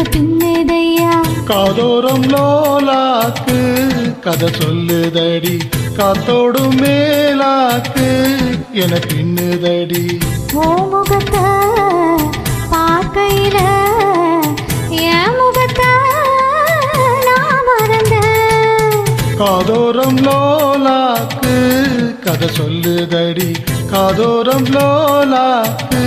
பின்னதையா காதோரம் லோலாக்கு கதை சொல்லுதடி காத்தோடு மேலாக்கு என பின்னுதடி ஓ முகத்தை பார்க்கையில என் முகத்தை நான் மறந்தேன் காதோரம் லோலாக்கு கதை சொல்லுதடி காதோரம் லோலாக்கு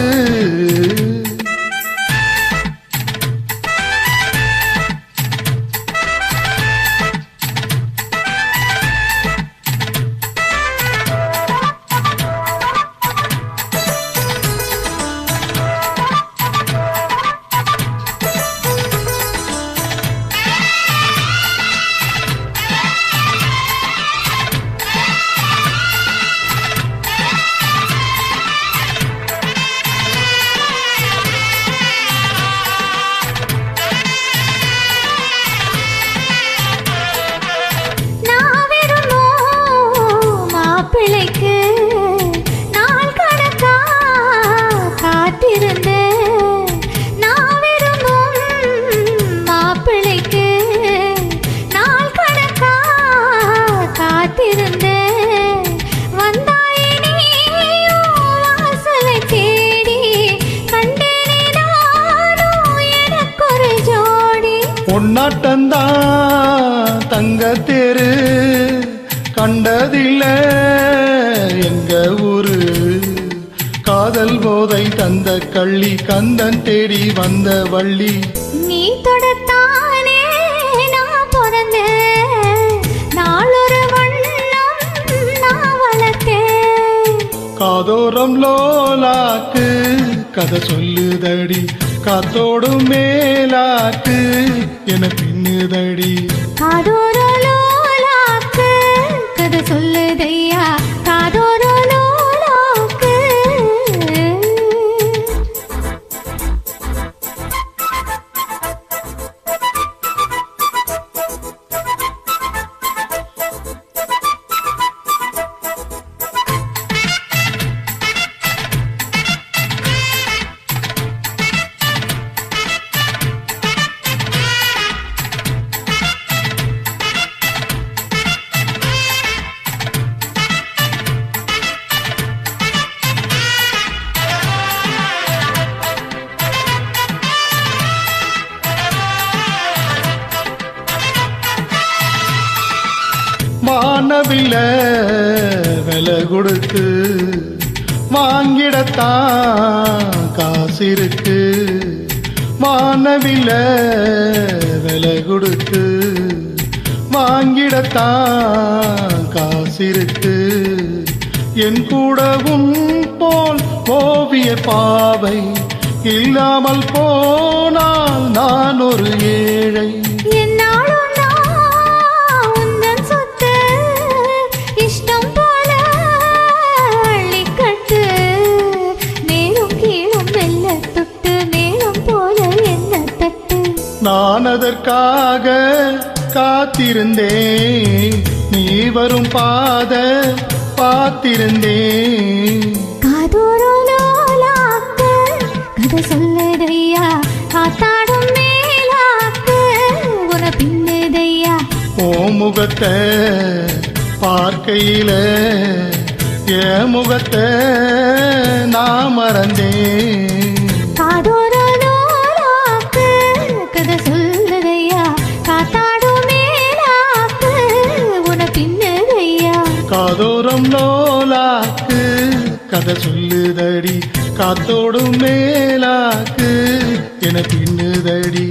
பிள்ளைக்கு நாள் கணக்கா காத்திருந்தேன் நான் விரும்பும் மாப்பிள்ளைக்கு நாள் கணக்கா காத்திருந்தேன் வந்தாயே நீயும் வாசலை தேடி கண்டேனே நானும் எனக்கொரு ஜோடி பொன்னாட்டந்தான் தங்க தேரு கண்டதில்ல எங்க ஊரு காதல் போதை தந்த கள்ளி கந்தன் தேடி வந்த வள்ளி நீ தொடத்தானே நான் பிறந்தேன் நாளொரு வண்ணம் நான் வளர்த்தேன் காதோரம் லோலாக்கு கதை சொல்லுதடி காத்தோடு மேலாக்கு என பின்னுதடி காதோரோ லோலாக்கு கதை சொல்லுதையா காதோரோ லோலாக்கு வானவில்ல விலை கொடுத்து வாங்கிடத்தான் காசிருக்கு வானவில்ல விலை கொடுத்து வாங்கிடத்தான் காசிருக்கு என் கூடவும் போல் ஓவிய பாவை இல்லாமல் போனால் நான் ஒரு ஏழை நான் அதற்காக காத்திருந்தேன் நீ வரும் பாத பார்த்திருந்தேன் காதோரோ லோலாக்கு கதை சொல்லுதையா காத்தாடும் மேலாக்கு உன பின்னுதையா ஓ முகத்தை பார்க்கையில என் முகத்தை நான் மறந்தேன் காதோரோ லோலாக்கு கதை சொல்லுதையா காத்தாடும் மேலாக்கு உன பின்னுதையா காதோரம் லோலாக்கு கதை சொல்லுதடி காத்தோடும் மேலாக்கு என பின்னுதடி